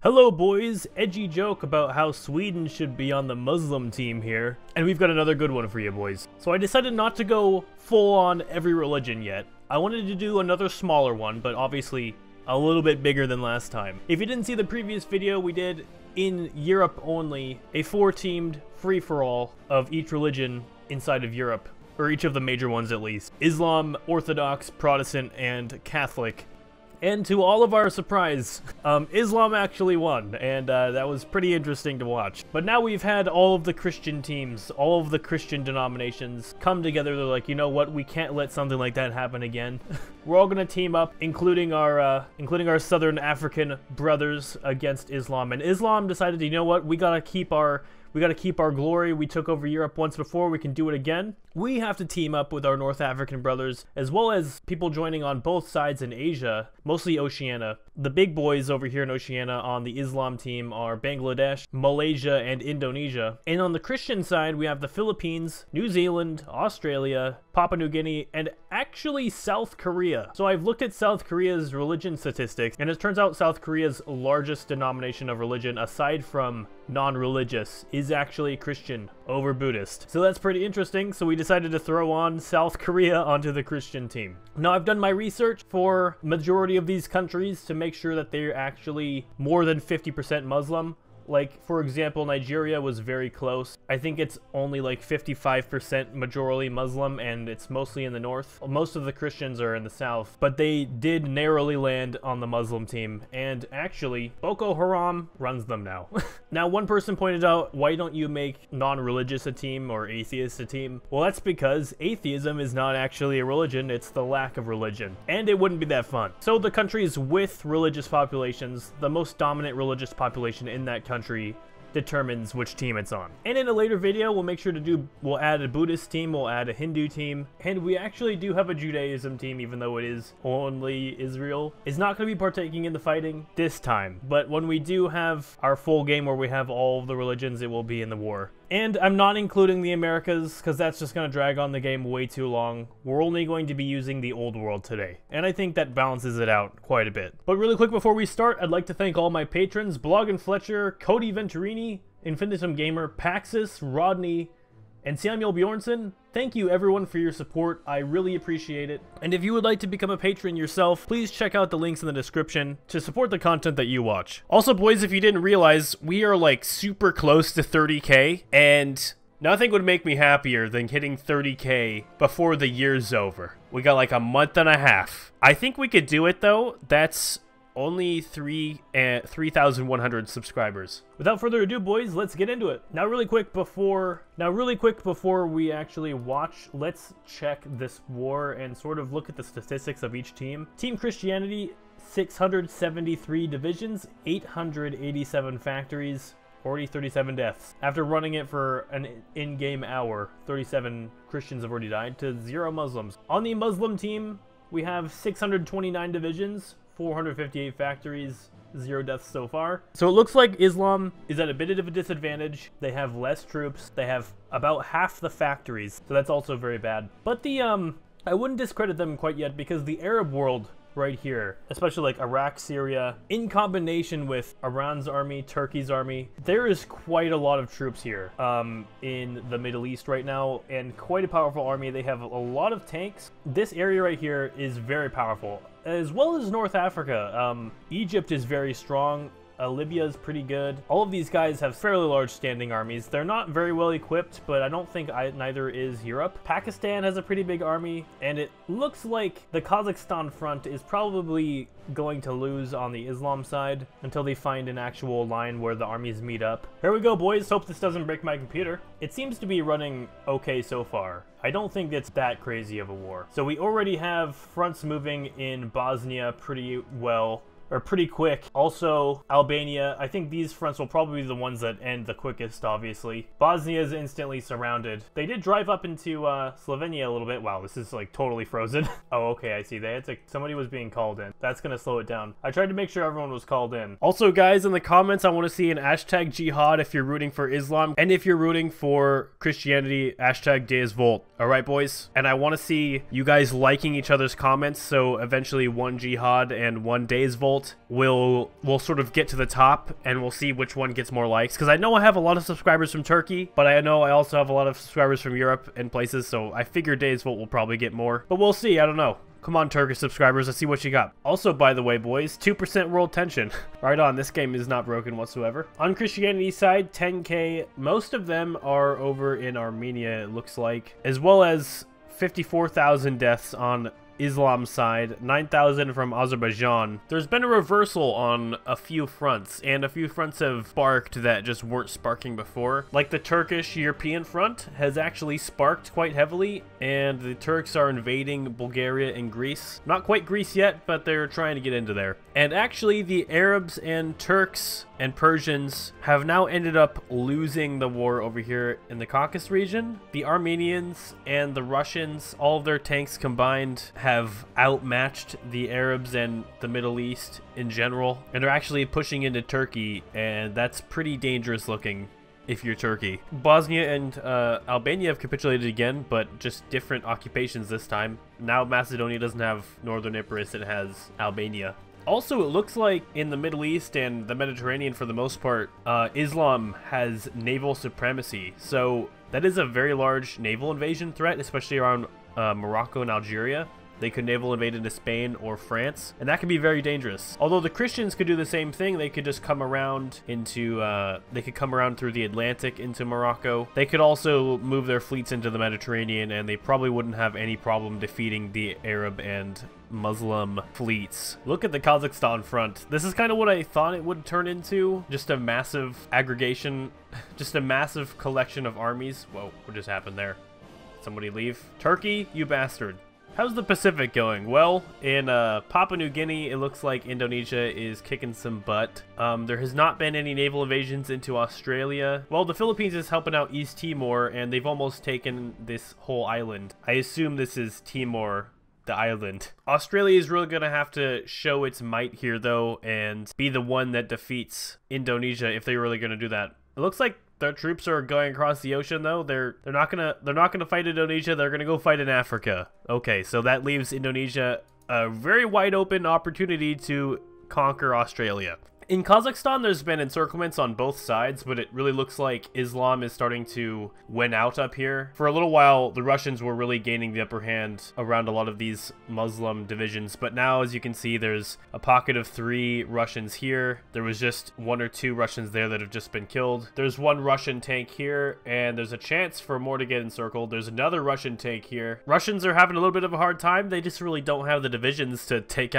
Hello boys, edgy joke about how Sweden should be on the Muslim team here, and we've got another good one for you boys. So I decided not to go full on every religion yet. I wanted to do another smaller one, but obviously a little bit bigger than last time. If you didn't see the previous video, we did, in Europe only, a 4-teamed free-for-all of each religion inside of Europe, or each of the major ones at least. Islam, Orthodox, Protestant, and Catholic. And to all of our surprise, Islam actually won, and that was pretty interesting to watch. But now we've had all of the Christian teams, all of the Christian denominations come together. They're like, you know what, we can't let something like that happen again. We're all gonna team up, including our Southern African brothers against Islam. And Islam decided, you know what, we gotta keep our glory. We took over Europe once before, we can do it again. We have to team up with our North African brothers, as well as people joining on both sides in Asia, mostly Oceania. The big boys over here in Oceania on the Islam team are Bangladesh, Malaysia, and Indonesia. And on the Christian side, we have the Philippines, New Zealand, Australia, Papua New Guinea, and actually South Korea. So I've looked at South Korea's religion statistics, and it turns out South Korea's largest denomination of religion, aside from non-religious, is actually Christian over Buddhist. So that's pretty interesting. So we decided to throw on South Korea onto the Christian team. Now I've done my research for majority of these countries to make sure that they're actually more than 50% Muslim. Like, for example, Nigeria was very close. I think it's only like 55% majority Muslim, and it's mostly in the north. Most of the Christians are in the south, but they did narrowly land on the Muslim team, and actually, Boko Haram runs them now. Now, one person pointed out, why don't you make non-religious a team or atheist a team? Well, that's because atheism is not actually a religion, it's the lack of religion, and it wouldn't be that fun. So the countries with religious populations, the most dominant religious population in that country determines which team it's on. And in a later video, we'll make sure to we'll add a Buddhist team, we'll add a Hindu team, and we actually do have a Judaism team, even though it is only Israel. Is not going to be partaking in the fighting this time, but when we do have our full game where we have all of the religions, it will be in the war. And I'm not including the Americas, because that's just going to drag on the game way too long. We're only going to be using the old world today, and I think that balances it out quite a bit. But really quick before we start, I'd like to thank all my patrons: Blog and Fletcher, Cody Venturini, Infinitum Gamer, Paxis, Rodney, and Samuel Bjornsson. Thank you everyone for your support, I really appreciate it. And if you would like to become a patron yourself, please check out the links in the description to support the content that you watch. Also boys, if you didn't realize, we are like super close to 30k, and nothing would make me happier than hitting 30k before the year's over. We got like a month and a half. I think we could do it though. That's only 3,100 subscribers. Without further ado, boys, let's get into it. Now really quick before we actually watch, let's check this war and sort of look at the statistics of each team. Team Christianity, 673 divisions, 887 factories, already 37 deaths. After running it for an in-game hour, 37 Christians have already died to 0 Muslims. On the Muslim team, we have 629 divisions, 458 factories, 0 deaths so far. So it looks like Islam is at a bit of a disadvantage. They have less troops. They have about half the factories, so that's also very bad. But the I wouldn't discredit them quite yet, because the Arab world right here, especially like Iraq, Syria, in combination with Iran's army, Turkey's army, there is quite a lot of troops here in the Middle East right now, and quite a powerful army. They have a lot of tanks. This area right here is very powerful, as well as North Africa. Egypt is very strong. Libya is pretty good. All of these guys have fairly large standing armies. They're not very well equipped, but I don't think neither is Europe. Pakistan has a pretty big army, and it looks like the Kazakhstan front is probably going to lose on the Islam side until they find an actual line where the armies meet up. Here we go, boys. Hope this doesn't break my computer. It seems to be running okay so far. I don't think it's that crazy of a war. So we already have fronts moving in Bosnia pretty well, or pretty quick. Also, Albania, I think these fronts will probably be the ones that end the quickest, obviously. Bosnia is instantly surrounded. They did drive up into Slovenia a little bit. Wow, this is like totally frozen. Oh, okay, I see. They had to, somebody was being called in. That's gonna slow it down. I tried to make sure everyone was called in. Also, guys, in the comments, I want to see an hashtag jihad if you're rooting for Islam, and if you're rooting for Christianity, hashtag Deus Volt. All right, boys? And I want to see you guys liking each other's comments, so eventually one jihad and one Deus Volt. default, we'll sort of get to the top and we'll see which one gets more likes. Because I know I have a lot of subscribers from Turkey, but I know I also have a lot of subscribers from Europe and places, so I figure Days Volt will probably get more. But we'll see, I don't know. Come on, Turkish subscribers, let's see what you got. Also, by the way, boys, 2% world tension. Right on, this game is not broken whatsoever. On Christianity's side, 10k. Most of them are over in Armenia, it looks like. As well as 54,000 deaths on Islam's side, 9,000 from Azerbaijan. There's been a reversal on a few fronts, and a few fronts have sparked that just weren't sparking before. Like the Turkish-European front has actually sparked quite heavily, and the Turks are invading Bulgaria and Greece. Not quite Greece yet, but they're trying to get into there. And actually, the Arabs and Turks and Persians have now ended up losing the war over here in the Caucasus region. The Armenians and the Russians, all of their tanks combined, have outmatched the Arabs and the Middle East in general, and are actually pushing into Turkey, and that's pretty dangerous looking if you're Turkey. Bosnia and Albania have capitulated again, but just different occupations this time. Now Macedonia doesn't have Northern Epirus, it has Albania. Also, it looks like in the Middle East and the Mediterranean, for the most part, Islam has naval supremacy. So that is a very large naval invasion threat, especially around Morocco and Algeria. They could naval invade into Spain or France, and that can be very dangerous. Although the Christians could do the same thing, they could just come around into, they could come around through the Atlantic into Morocco. They could also move their fleets into the Mediterranean, and they probably wouldn't have any problem defeating the Arab and Muslim fleets. Look at the Kazakhstan front. This is kind of what I thought it would turn into. Just a massive aggregation, just a massive collection of armies. Whoa, what just happened there? Somebody leave? Turkey, you bastard. How's the Pacific going? Well, in Papua New Guinea, it looks like Indonesia is kicking some butt. There has not been any naval invasions into Australia. Well, the Philippines is helping out East Timor, and they've almost taken this whole island. I assume this is Timor, the island. Australia is really going to have to show its might here, though, and be the one that defeats Indonesia if they're really going to do that. It looks like their troops are going across the ocean, though. They're not gonna fight Indonesia. They're gonna go fight in Africa. Okay, so that leaves Indonesia a very wide open opportunity to conquer Australia. In Kazakhstan, there's been encirclements on both sides, but it really looks like Islam is starting to win out up here. For a little while, the Russians were really gaining the upper hand around a lot of these Muslim divisions, but now, as you can see, there's a pocket of 3 Russians here. There was just 1 or 2 Russians there that have just been killed. There's 1 Russian tank here, and there's a chance for more to get encircled. There's another Russian tank here. Russians are having a little bit of a hard time. They just really don't have the divisions to take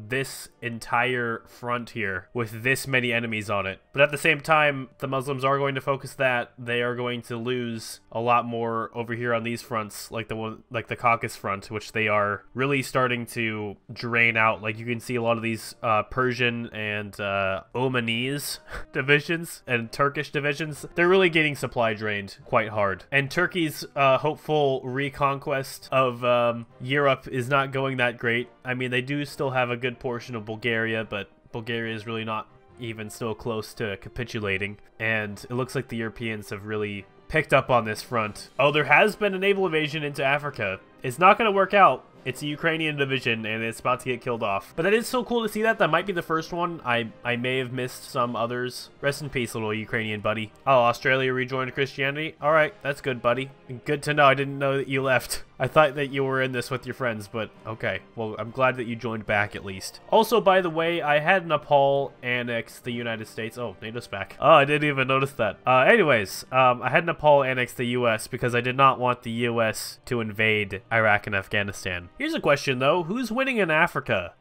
this entire front here with this many enemies on it. But at the same time, the Muslims are going to focus that. They are going to lose a lot more over here on these fronts, like the Caucasus front, which they are really starting to drain out. Like you can see a lot of these Persian and Omanese divisions and Turkish divisions. They're really getting supply drained quite hard. And Turkey's hopeful reconquest of Europe is not going that great. I mean, they do still have a good portion of Bulgaria, but Bulgaria is really not even still close to capitulating, and it looks like the Europeans have really picked up on this front. Oh, there has been a naval invasion into Africa. It's not going to work out. It's a Ukrainian division, and it's about to get killed off. But that is so cool to see that. That might be the first one. I may have missed some others. Rest in peace, little Ukrainian buddy. Oh, Australia rejoined Christianity? Alright, that's good, buddy. Good to know. I didn't know that you left. I thought that you were in this with your friends, but okay. Well, I'm glad that you joined back at least. Also, by the way, I had Nepal annex the United States. Oh, NATO's back. Oh, I didn't even notice that. Anyways, I had Nepal annex the US because I did not want the US to invade Iraq and Afghanistan. Here's a question, though. Who's winning in Africa?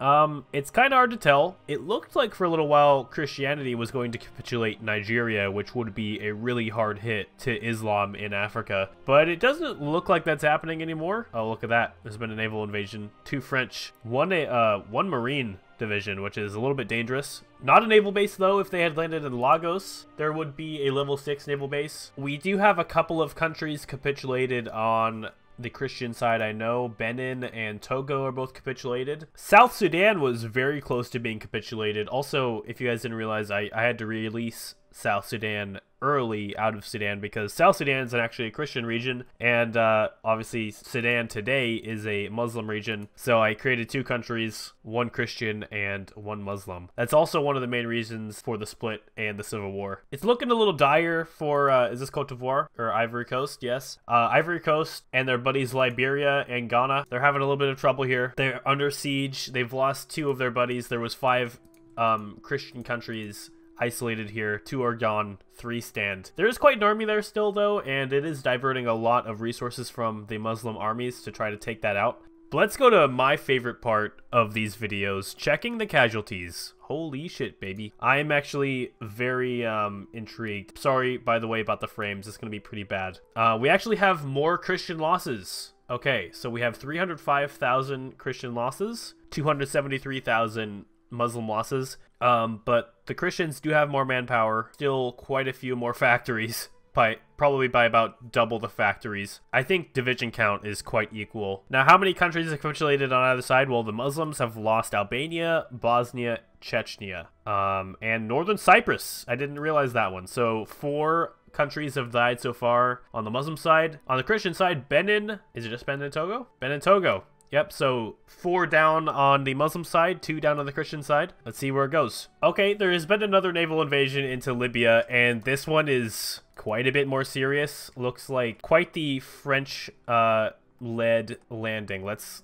It's kind of hard to tell. It looked like for a little while Christianity was going to capitulate Nigeria, which would be a really hard hit to Islam in Africa. But it doesn't look like that's happening anymore. Oh, look at that. There's been a naval invasion. 2 French. One Marine division, which is a little bit dangerous. Not a naval base, though. If they had landed in Lagos, there would be a level 6 naval base. We do have a couple of countries capitulated on the Christian side. I know Benin and Togo are both capitulated. South Sudan was very close to being capitulated. Also, if you guys didn't realize, I had to release South Sudan early out of Sudan, because South Sudan is actually a Christian region, and obviously Sudan today is a Muslim region. So I created 2 countries, 1 Christian and 1 Muslim. That's also one of the main reasons for the split and the civil war. It's looking a little dire for is this Cote d'Ivoire or Ivory Coast? Yes, Ivory Coast and their buddies Liberia and Ghana. They're having a little bit of trouble here. They're under siege. They've lost 2 of their buddies. There was 5 Christian countries isolated here. 2 are gone, 3 stand. There is quite an army there still though, and it is diverting a lot of resources from the Muslim armies to try to take that out. But let's go to my favorite part of these videos, checking the casualties. Holy shit, baby. I am actually very intrigued. Sorry, by the way, about the frames. It's gonna be pretty bad. We actually have more Christian losses. Okay, so we have 305,000 Christian losses, 273,000 Muslim losses, but the Christians do have more manpower, still quite a few more factories, probably by about double the factories. I think division count is quite equal. Now, how many countries are capitulated on either side? Well, the Muslims have lost Albania, Bosnia, Chechnya, and Northern Cyprus. I didn't realize that one. So 4 countries have died so far on the Muslim side. On the Christian side, Benin, is it just Benin and Togo? Benin and Togo. Yep, so 4 down on the Muslim side, 2 down on the Christian side. Let's see where it goes. Okay, there has been another naval invasion into Libya, and this one is quite a bit more serious. Looks like quite the French led landing. Let's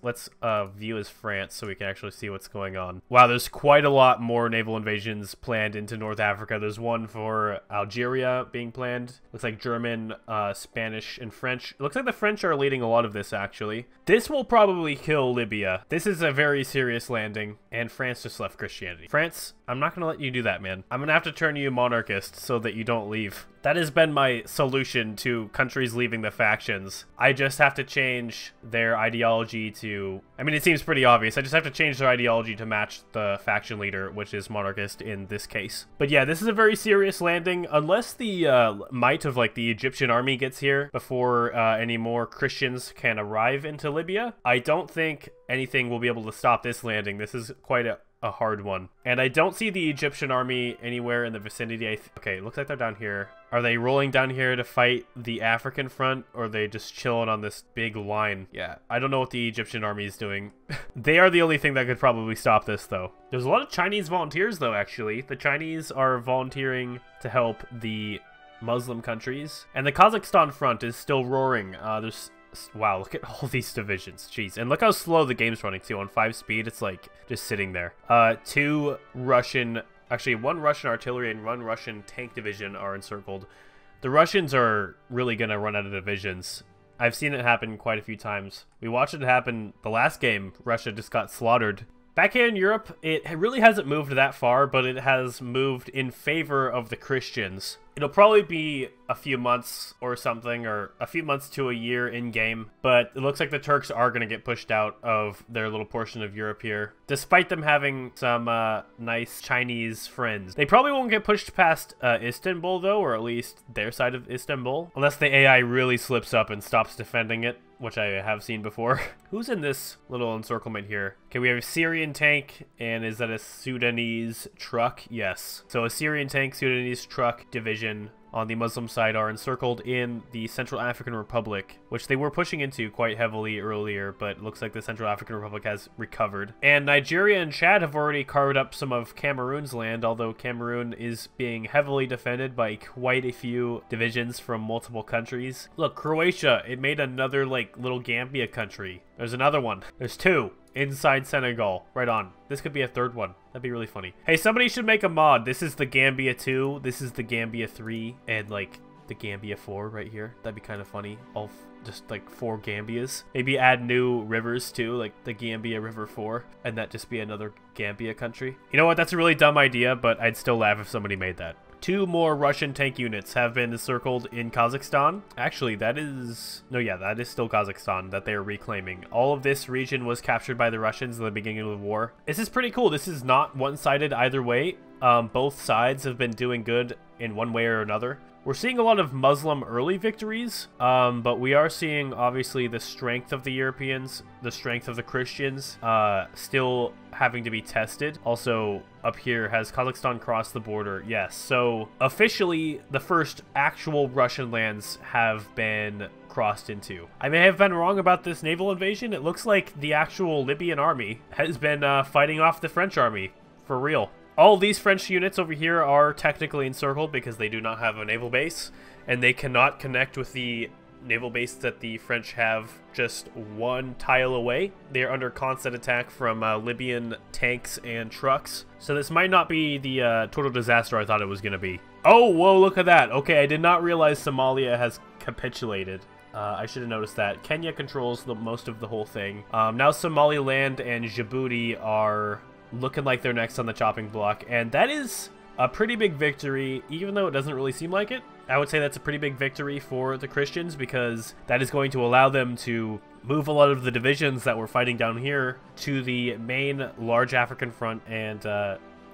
view as France so we can actually see what's going on. Wow, there's quite a lot more naval invasions planned into North Africa. There's one for Algeria being planned. Looks like German, Spanish, and French. It looks like the French are leading a lot of this, actually. This will probably kill Libya. This is a very serious landing, and France just left Christianity. France, I'm not gonna let you do that, man. I'm gonna have to turn you monarchist so that you don't leave. That has been my solution to countries leaving the factions. I just have to change their ideology to... I mean, it seems pretty obvious. I just have to change their ideology to match the faction leader, which is monarchist in this case. But yeah, this is a very serious landing. Unless the might of, like, the Egyptian army gets here before any more Christians can arrive into Libya, I don't think anything will be able to stop this landing. This is quite a hard one. And I don't see the Egyptian army anywhere in the vicinity. Okay, it looks like they're down here. Are they rolling down here to fight the African front, or are they just chilling on this big line? Yeah, I don't know what the Egyptian army is doing. They are the only thing that could probably stop this, though. There's a lot of Chinese volunteers, though, actually. The Chinese are volunteering to help the Muslim countries. And the Kazakhstan front is still roaring. Wow, look at all these divisions. Jeez. And look how slow the game's running, too. On 5 speed, it's like just sitting there. 2 Russian... Actually, 1 Russian artillery and 1 Russian tank division are encircled. The Russians are really going to run out of divisions. I've seen it happen quite a few times. We watched it happen the last game. Russia just got slaughtered. Back here in Europe, it really hasn't moved that far, but it has moved in favor of the Christians. It'll probably be a few months or something, or a few months to a year in-game, but it looks like the Turks are going to get pushed out of their little portion of Europe here, despite them having some nice Chinese friends. They probably won't get pushed past Istanbul, though, or at least their side of Istanbul, unless the AI really slips up and stops defending it, which I have seen before. Who's in this little encirclement here? Okay, we have a Syrian tank, and is that a Sudanese truck? Yes. So a Syrian tank, Sudanese truck division on the Muslim side are encircled in the Central African Republic, which they were pushing into quite heavily earlier, but it looks like the Central African Republic has recovered. And Nigeria and Chad have already carved up some of Cameroon's land, although Cameroon is being heavily defended by quite a few divisions from multiple countries. Look, Croatia, it made another, like, little Gambia country. There's another one. There's 2. Inside Senegal. Right on. This could be a 3rd one. That'd be really funny. Hey, somebody should make a mod. This is the Gambia 2. This is the Gambia 3. And, like, the Gambia 4 right here. That'd be kind of funny. All just, like, 4 Gambias. Maybe add new rivers, too. Like, the Gambia River 4. And that just be another Gambia country. You know what? That's a really dumb idea, but I'd still laugh if somebody made that. 2 more Russian tank units have been encircled in Kazakhstan. Actually, that is... No, yeah, that is still Kazakhstan that they are reclaiming. All of this region was captured by the Russians in the beginning of the war. This is pretty cool. This is not one-sided either way. Both sides have been doing good in one way or another. We're seeing a lot of Muslim early victories, but we are seeing, obviously, the strength of the Europeans, the strength of the Christians, still having to be tested. Also, up here, has Kazakhstan crossed the border? Yes. So, officially, the first actual Russian lands have been crossed into. I may have been wrong about this naval invasion. It looks like the actual Libyan army has been fighting off the French army. For real. All these French units over here are technically encircled because they do not have a naval base, and they cannot connect with the naval base that the French have just one tile away. They are under constant attack from Libyan tanks and trucks, so this might not be the total disaster I thought it was going to be. Oh, whoa, look at that. Okay, I did not realize Somalia has capitulated. I should have noticed that. Kenya controls most of the whole thing. Now Somaliland and Djibouti are looking like they're next on the chopping block, and that is a pretty big victory, even though it doesn't really seem like it. I would say that's a pretty big victory for the Christians, because that is going to allow them to move a lot of the divisions that were fighting down here to the main large African front and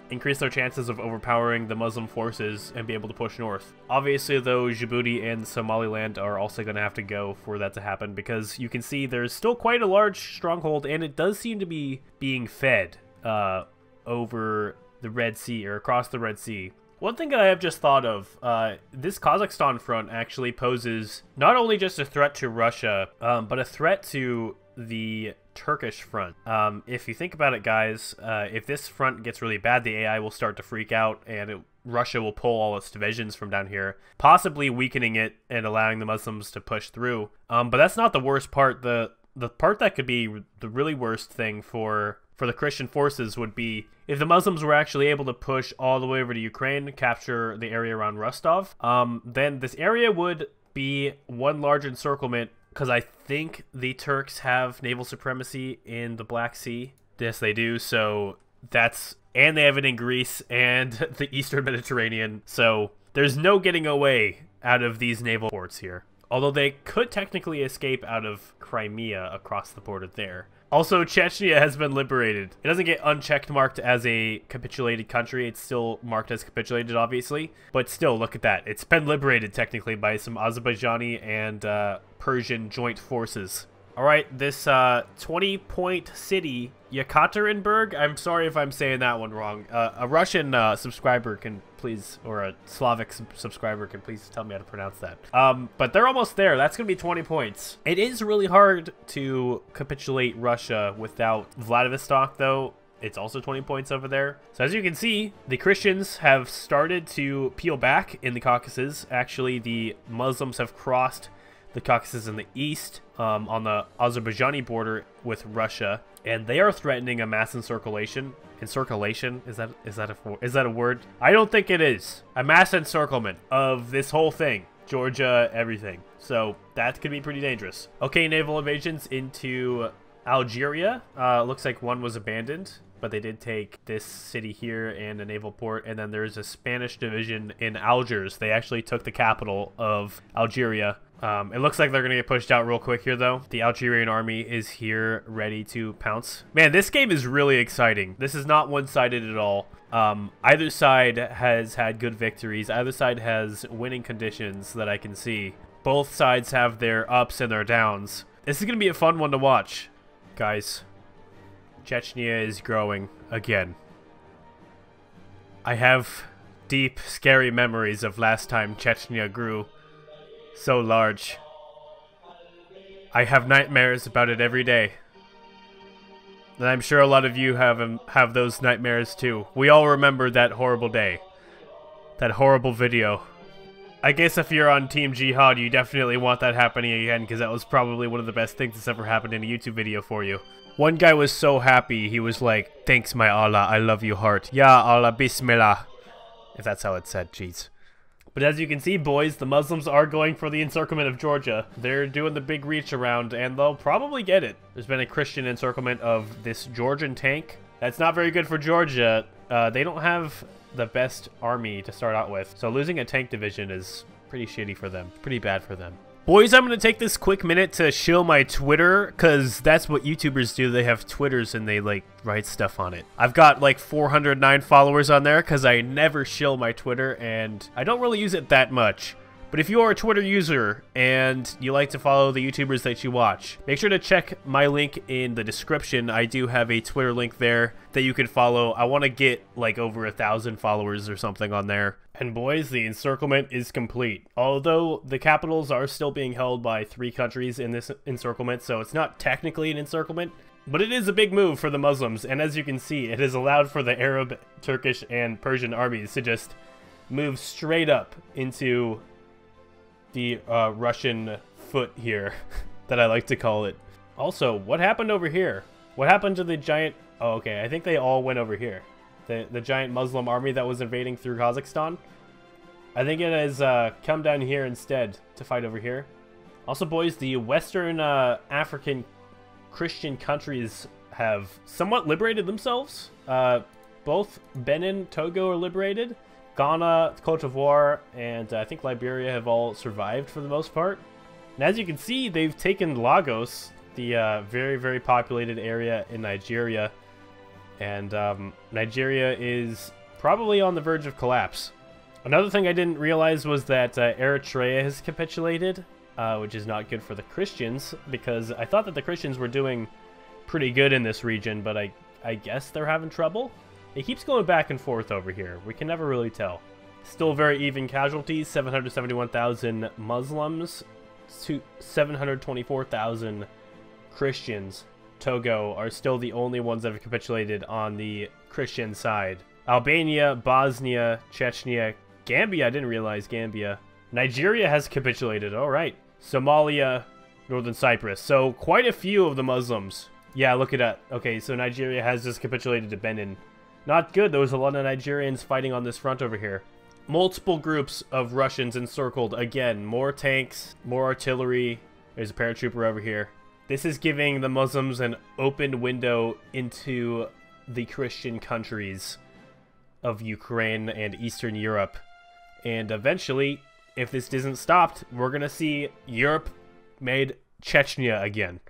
increase their chances of overpowering the Muslim forces and be able to push north. Obviously, though, Djibouti and Somaliland are also going to have to go for that to happen, because you can see there's still quite a large stronghold, and it does seem to be being fed over the Red Sea, or across the Red Sea. One thing I have just thought of, this Kazakhstan front actually poses not only just a threat to Russia, but a threat to the Turkish front. If you think about it, guys, if this front gets really bad, the AI will start to freak out, and Russia will pull all its divisions from down here, possibly weakening it and allowing the Muslims to push through. But that's not the worst part. The part that could be the really worst thing for the Christian forces would be if the Muslims were actually able to push all the way over to Ukraine, capture the area around Rostov, then this area would be one large encirclement, because I think the Turks have naval supremacy in the Black Sea. Yes, they do. So and they have it in Greece and the Eastern Mediterranean. So there's no getting away out of these naval ports here. Although they could technically escape out of Crimea across the border there. Also, Chechnya has been liberated. It doesn't get unchecked marked as a capitulated country. It's still marked as capitulated, obviously. But still, look at that. It's been liberated, technically, by some Azerbaijani and Persian joint forces. Alright, this 20-point city, Yekaterinburg. I'm sorry if I'm saying that one wrong. A Russian subscriber can please, or a Slavic subscriber can please tell me how to pronounce that. But they're almost there. That's going to be 20 points. It is really hard to capitulate Russia without Vladivostok, though. It's also 20 points over there. So as you can see, the Christians have started to peel back in the Caucasus. Actually, the Muslims have crossed the Caucasus in the east, on the Azerbaijani border with Russia, and they are threatening a mass encirculation. Encirculation? Is that a word? I don't think it is. A mass encirclement of this whole thing. Georgia, everything. So that could be pretty dangerous. Okay, naval invasions into Algeria. Looks like one was abandoned, but they did take this city here and a naval port, and then there's a Spanish division in Algiers. They actually took the capital of Algeria. It looks like they're going to get pushed out real quick here, though. The Algerian army is here ready to pounce. Man, this game is really exciting. This is not one-sided at all. Either side has had good victories. Either side has winning conditions that I can see. Both sides have their ups and their downs. This is going to be a fun one to watch, guys. Chechnya is growing again. I have deep, scary memories of last time Chechnya grew so large. I have nightmares about it every day. And I'm sure a lot of you have those nightmares too. We all remember that horrible day. That horrible video. I guess if you're on Team Jihad, you definitely want that happening again, because that was probably one of the best things that's ever happened in a YouTube video for you. One guy was so happy, he was like, "Thanks my Allah, I love you heart. Ya Allah, Bismillah." If that's how it's said, jeez. But as you can see, boys, the Muslims are going for the encirclement of Georgia. They're doing the big reach around, and they'll probably get it. There's been a Christian encirclement of this Georgian tank. That's not very good for Georgia. They don't have the best army to start out with, so losing a tank division is pretty shitty for them. Pretty bad for them. Boys, I'm going to take this quick minute to shill my Twitter, because that's what YouTubers do. They have Twitters and they, like, write stuff on it. I've got, like, 409 followers on there, because I never shill my Twitter, and I don't really use it that much. But if you are a Twitter user and you like to follow the YouTubers that you watch, make sure to check my link in the description. I do have a Twitter link there that you can follow. I want to get like over 1,000 followers or something on there. And boys, the encirclement is complete. Although the capitals are still being held by 3 countries in this encirclement, so it's not technically an encirclement. But it is a big move for the Muslims, and as you can see, it has allowed for the Arab, Turkish, and Persian armies to just move straight up into the Russian foot here, that I like to call it. Also, what happened over here? What happened to the giant... Oh, okay, I think they all went over here. The giant Muslim army that was invading through Kazakhstan. I think it has come down here instead to fight over here. Also, boys, the Western African Christian countries have somewhat liberated themselves. Both Benin, Togo are liberated. Ghana, Cote d'Ivoire, and I think Liberia have all survived for the most part. And as you can see, they've taken Lagos, the very, very populated area in Nigeria. And Nigeria is probably on the verge of collapse. Another thing I didn't realize was that Eritrea has capitulated, which is not good for the Christians, because I thought that the Christians were doing pretty good in this region, but I guess they're having trouble. It keeps going back and forth over here. We can never really tell. Still very even casualties, 771,000 Muslims to 724,000 Christians. Togo are still the only ones that have capitulated on the Christian side. Albania, Bosnia, Chechnya, Gambia, I didn't realize Gambia. Nigeria has capitulated, alright. Somalia, Northern Cyprus. So quite a few of the Muslims. Yeah, look at that. Okay, so Nigeria has just capitulated to Benin. Not good. There was a lot of Nigerians fighting on this front over here. Multiple groups of Russians encircled. Again, more tanks, more artillery. There's a paratrooper over here. This is giving the Muslims an open window into the Christian countries of Ukraine and Eastern Europe. And eventually, if this isn't stopped, we're going to see Europe made Chechnya again.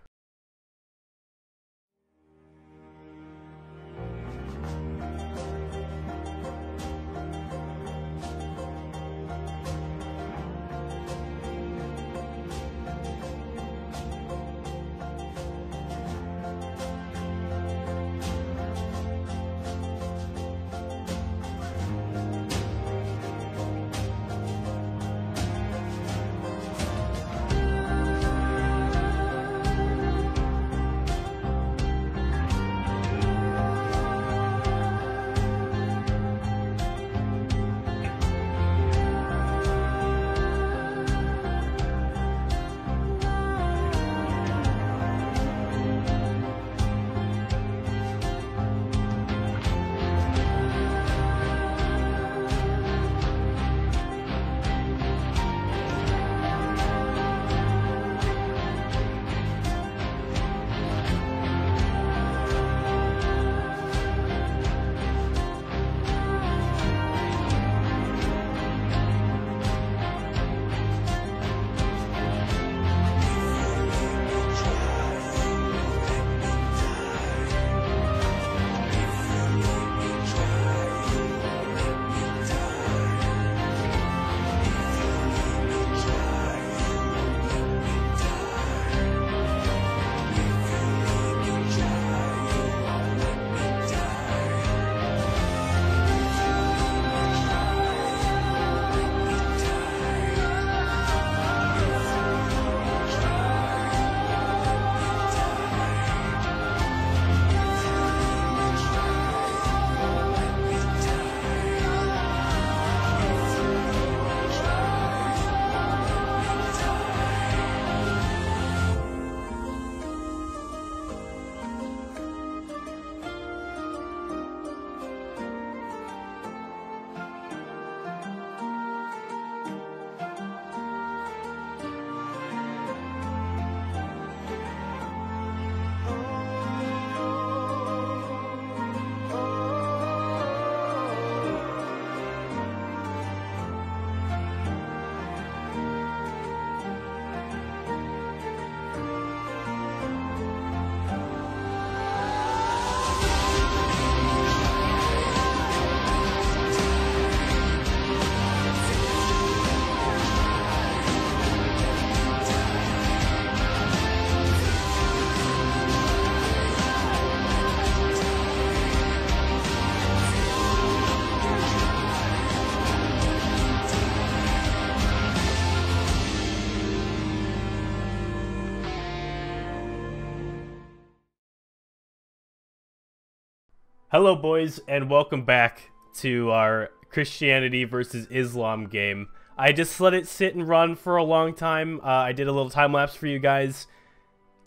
Hello boys, and welcome back to our Christianity versus Islam game. I just let it sit and run for a long time. I did a little time lapse for you guys.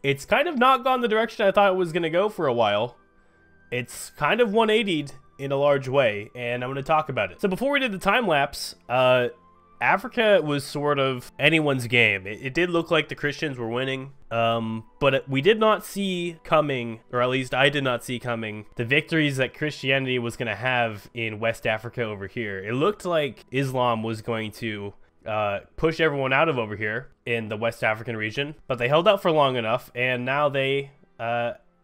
It's kind of not gone the direction I thought it was going to go for a while. It's kind of 180'd in a large way, and I'm going to talk about it. So before we did the time lapse, Africa was sort of anyone's game. It did look like the Christians were winning, but we did not see coming, or at least I did not see coming, the victories that Christianity was going to have in West Africa over here. It looked like Islam was going to push everyone out of over here in the West African region, but they held out for long enough, and now they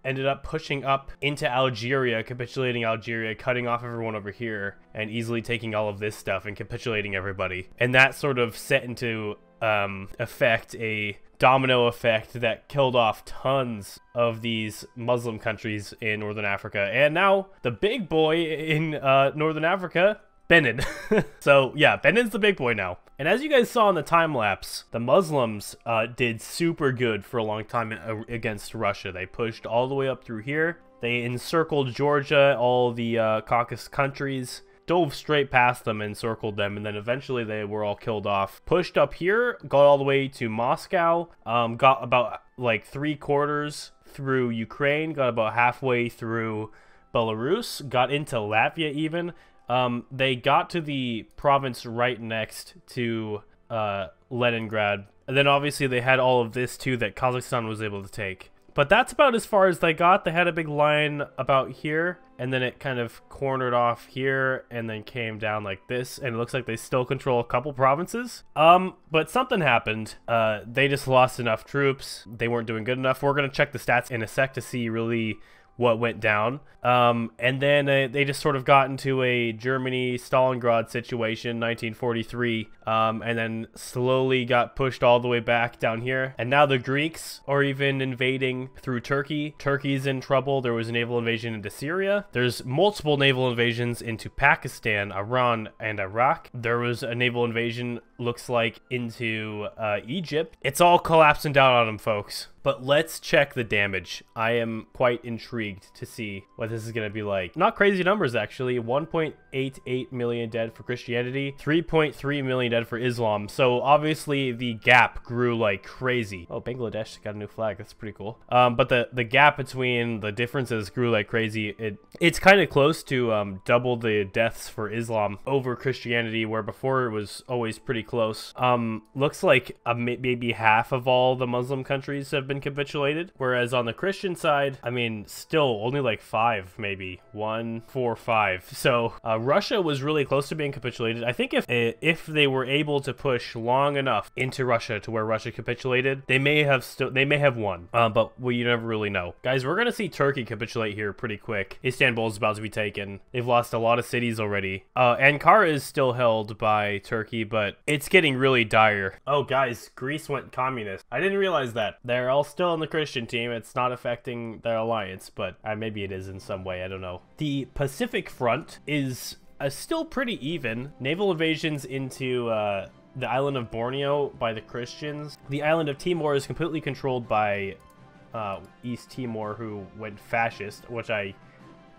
ended up pushing up into Algeria, capitulating Algeria, cutting off everyone over here, and easily taking all of this stuff and capitulating everybody. And that sort of set into effect a domino effect that killed off tons of these Muslim countries in Northern Africa. And now the big boy in Northern Africa, Benin. So yeah, Benin's the big boy now. And as you guys saw in the time lapse, the Muslims did super good for a long time against Russia. They pushed all the way up through here. They encircled Georgia, all the Caucasus countries, dove straight past them, encircled them, and then eventually they were all killed off. Pushed up here, got all the way to Moscow, got about like 3/4 through Ukraine, got about halfway through Belarus, got into Latvia even. They got to the province right next to Leningrad, and then obviously they had all of this too that Kazakhstan was able to take. But that's about as far as they got. They had a big line about here, and then it kind of cornered off here, and then came down like this, and it looks like they still control a couple provinces. But something happened. They just lost enough troops. They weren't doing good enough. We're gonna check the stats in a sec to see really what went down. And then they just sort of got into a Germany-Stalingrad situation, 1943, and then slowly got pushed all the way back down here. And now the Greeks are even invading through Turkey. Turkey's in trouble. There was a naval invasion into Syria. There's multiple naval invasions into Pakistan, Iran, and Iraq. There was a naval invasion, looks like, into Egypt. It's all collapsing down on them, folks. But let's check the damage. I am quite intrigued to see what this is going to be like. Not crazy numbers, actually. 1.88 million dead for Christianity, 3.3 million dead for Islam. So obviously the gap grew like crazy. Oh, Bangladesh got a new flag. That's pretty cool. But the gap between the differences grew like crazy. It's kind of close to double the deaths for Islam over Christianity, where before it was always pretty close. Looks like maybe half of all the Muslim countries have been capitulated, whereas on the Christian side, I mean, still only like 5, maybe 1, 4, 5. So Russia was really close to being capitulated. I think if they were able to push long enough into Russia to where Russia capitulated, they may have won. But you never really know. Guys, we're gonna see Turkey capitulate here pretty quick. Istanbul is about to be taken. They've lost a lot of cities already. Ankara is still held by Turkey, but it's getting really dire. Oh guys, Greece went communist. I didn't realize that. They're all still in the Christian team. It's not affecting their alliance, but maybe it is in some way. I don't know. The Pacific Front is still pretty even. Naval invasions into the island of Borneo by the Christians. The island of Timor is completely controlled by East Timor, who went fascist, which I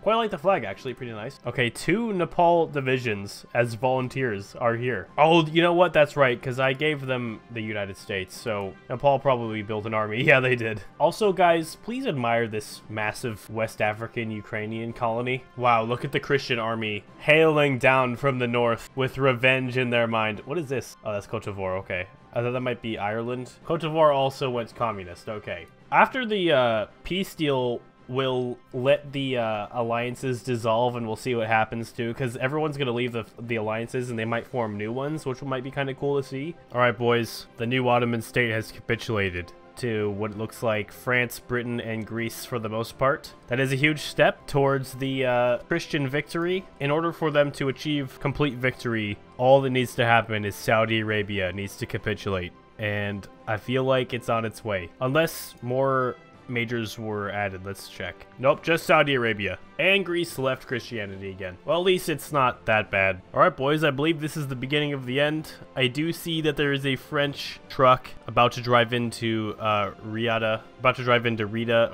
quite like the flag, actually. Pretty nice. Okay, 2 Nepal divisions as volunteers are here. Oh, you know what? That's right, because I gave them the United States, so Nepal probably built an army. Yeah, they did. Also, guys, please admire this massive West African Ukrainian colony. Wow, look at the Christian army hailing down from the north with revenge in their mind. What is this? Oh, that's Cote d'Ivoire. Okay. I thought that might be Ireland. Cote d'Ivoire also went communist. Okay. After the peace deal, we'll let the alliances dissolve, and we'll see what happens too, because everyone's going to leave the alliances, and they might form new ones, which might be kind of cool to see. All right, boys, the new Ottoman state has capitulated to what it looks like France, Britain, and Greece for the most part. That is a huge step towards the Christian victory. In order for them to achieve complete victory, all that needs to happen is Saudi Arabia needs to capitulate, and I feel like it's on its way. Unless more majors were added. Let's check. Nope, just Saudi Arabia. And Greece left Christianity again. Well, at least it's not that bad. Alright, boys, I believe this is the beginning of the end. I do see that there is a French truck about to drive into Riyadh,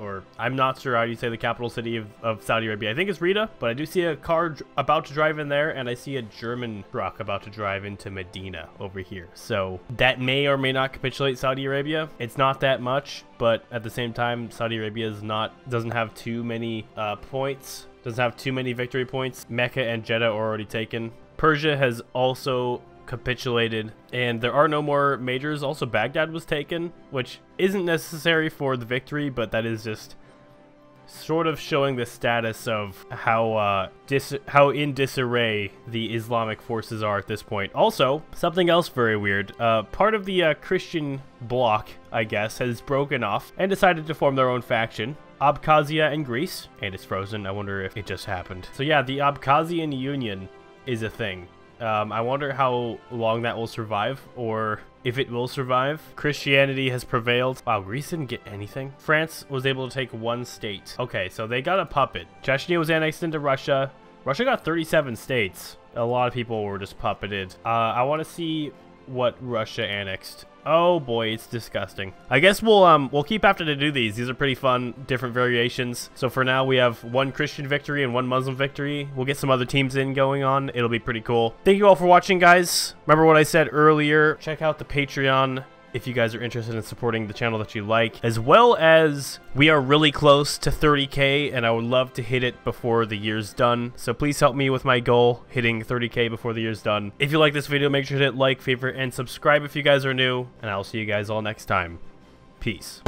or I'm not sure how you say the capital city of Saudi Arabia. I think it's Riyadh, but I do see a car about to drive in there, and I see a German truck about to drive into Medina over here. So that may or may not capitulate Saudi Arabia. It's not that much, but at the same time, Saudi Arabia doesn't have too many points, doesn't have too many victory points. Mecca and Jeddah are already taken. Persia has also capitulated, and there are no more majors. Also, Baghdad was taken, which isn't necessary for the victory, but that is just sort of showing the status of how in disarray the Islamic forces are at this point. Also, something else very weird. Part of the Christian bloc, I guess, has broken off and decided to form their own faction. Abkhazia and Greece. And it's frozen. I wonder if it just happened. So yeah, the Abkhazian Union is a thing. I wonder how long that will survive, or if it will survive. Christianity has prevailed. Wow, Greece didn't get anything. France was able to take one state. Okay, so they got a puppet. Chechnya was annexed into Russia. Russia got 37 states. A lot of people were just puppeted. I want to see what Russia annexed. Oh boy, it's disgusting. I guess we'll keep after to do these. These are pretty fun, different variations. So for now, we have one Christian victory and one Muslim victory. We'll get some other teams in going on. It'll be pretty cool. Thank you all for watching, guys. Remember what I said earlier. Check out the Patreon if you guys are interested in supporting the channel that you like, as well as we are really close to 30K, and I would love to hit it before the year's done. So please help me with my goal, hitting 30K before the year's done. If you like this video, make sure to hit like, favorite, and subscribe if you guys are new, and I'll see you guys all next time. Peace.